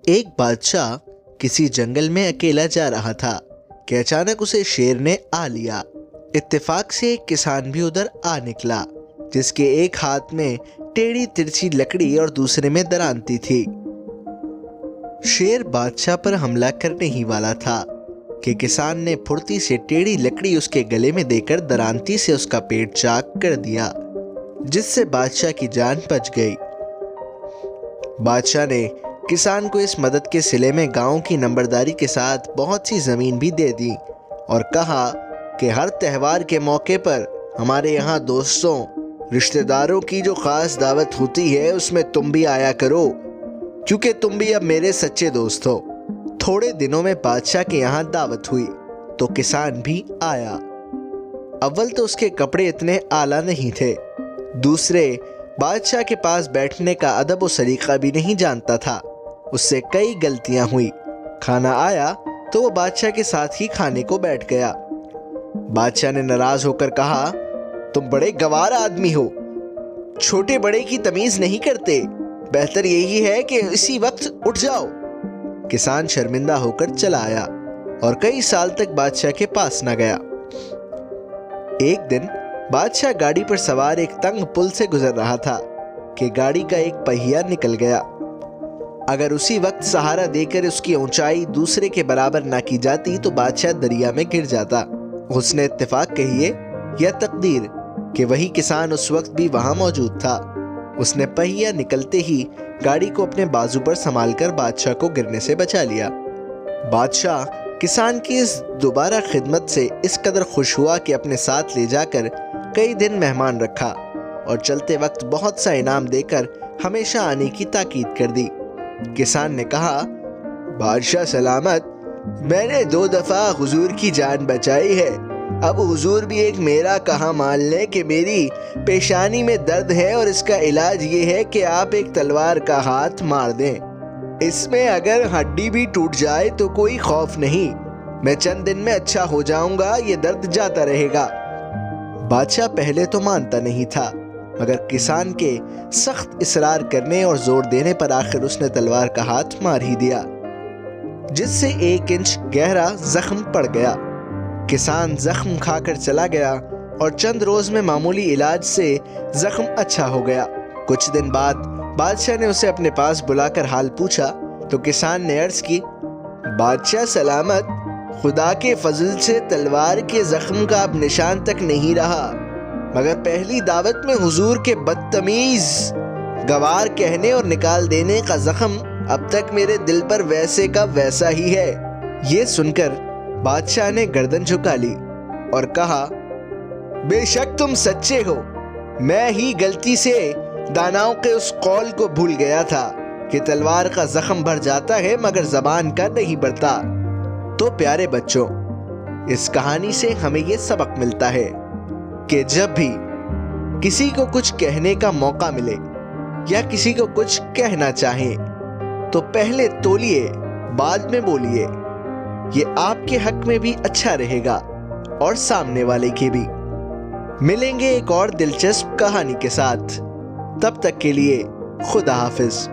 ایک بادشاہ کسی جنگل میں اکیلا جا رہا تھا کہ اچانک اسے شیر نے آ لیا۔ اتفاق سے ایک کسان بھی ادھر آ نکلا جس کے ایک ہاتھ میں ٹیڑھی ترچھی لکڑی اور دوسرے میں درانتی تھی۔ شیر بادشاہ پر حملہ کرنے ہی والا تھا کہ کسان نے پھرتی سے ٹیڑھی لکڑی اس کے گلے میں دے کر درانتی سے اس کا پیٹ چاک کر دیا، جس سے بادشاہ کی جان بچ گئی۔ بادشاہ نے کسان کو اس مدد کے صلے میں گاؤں کی نمبرداری کے ساتھ بہت سی زمین بھی دے دی اور کہا کہ ہر تہوار کے موقع پر ہمارے یہاں دوستوں، رشتہ داروں کی جو خاص دعوت ہوتی ہے اس میں تم بھی آیا کرو، کیونکہ تم بھی اب میرے سچے دوست ہو۔ تھوڑے دنوں میں بادشاہ کے یہاں دعوت ہوئی تو کسان بھی آیا۔ اول تو اس کے کپڑے اتنے اعلیٰ نہیں تھے، دوسرے بادشاہ کے پاس بیٹھنے کا ادب و سلیقہ بھی نہیں جانتا تھا۔ اس سے کئی غلطیاں ہوئی۔ کھانا آیا تو وہ بادشاہ کے ساتھ ہی کھانے کو بیٹھ گیا۔ بادشاہ نے ناراض ہو کر کہا، تم بڑے گوار آدمی ہو، چھوٹے بڑے کی تمیز نہیں کرتے، بہتر یہی ہے کہ اسی وقت اٹھ جاؤ۔ کسان شرمندہ ہو کر چلا آیا اور کئی سال تک بادشاہ کے پاس نہ گیا۔ ایک دن بادشاہ گاڑی پر سوار ایک تنگ پل سے گزر رہا تھا کہ گاڑی کا ایک پہیا نکل گیا۔ اگر اسی وقت سہارا دے کر اس کی اونچائی دوسرے کے برابر نہ کی جاتی تو بادشاہ دریا میں گر جاتا۔ حسن اتفاق کہیے یا تقدیر کہ وہی کسان اس وقت بھی وہاں موجود تھا۔ اس نے پہیا نکلتے ہی گاڑی کو اپنے بازو پر سنبھال کر بادشاہ کو گرنے سے بچا لیا۔ بادشاہ کسان کی اس دوبارہ خدمت سے اس قدر خوش ہوا کہ اپنے ساتھ لے جا کر کئی دن مہمان رکھا اور چلتے وقت بہت سا انعام دے کر ہمیشہ آنے کی تاکید کر دی۔ کسان نے کہا، بادشاہ سلامت، میں نے 2 دفعہ حضور کی جان بچائی ہے، اب حضور بھی ایک میرا کہا مان لیں کہ میری پیشانی میں درد ہے اور اس کا علاج یہ ہے کہ آپ ایک تلوار کا ہاتھ مار دیں۔ اس میں اگر ہڈی بھی ٹوٹ جائے تو کوئی خوف نہیں، میں چند دن میں اچھا ہو جاؤں گا، یہ درد جاتا رہے گا۔ بادشاہ پہلے تو مانتا نہیں تھا، مگر کسان کے سخت اصرار کرنے اور زور دینے پر آخر اس نے تلوار کا ہاتھ مار ہی دیا، جس سے 1 انچ گہرا زخم پڑ گیا۔ کسان زخم کھا کر چلا گیا اور چند روز میں معمولی علاج سے زخم اچھا ہو گیا۔ کچھ دن بعد بادشاہ نے اسے اپنے پاس بلا کر حال پوچھا تو کسان نے عرض کی، بادشاہ سلامت، خدا کے فضل سے تلوار کے زخم کا اب نشان تک نہیں رہا، مگر پہلی دعوت میں حضور کے بدتمیز گوار کہنے اور نکال دینے کا زخم اب تک میرے دل پر ویسے کا ویسا ہی ہے۔ یہ سن کر بادشاہ نے گردن جھکا لی اور کہا، بے شک تم سچے ہو، میں ہی غلطی سے داناؤں کے اس قول کو بھول گیا تھا کہ تلوار کا زخم بھر جاتا ہے مگر زبان کا نہیں بھرتا۔ تو پیارے بچوں، اس کہانی سے ہمیں یہ سبق ملتا ہے کہ جب بھی کسی کو کچھ کہنے کا موقع ملے یا کسی کو کچھ کہنا چاہیں تو پہلے تولیے بعد میں بولیے، یہ آپ کے حق میں بھی اچھا رہے گا اور سامنے والے کے بھی۔ ملیں گے ایک اور دلچسپ کہانی کے ساتھ، تب تک کے لیے خدا حافظ۔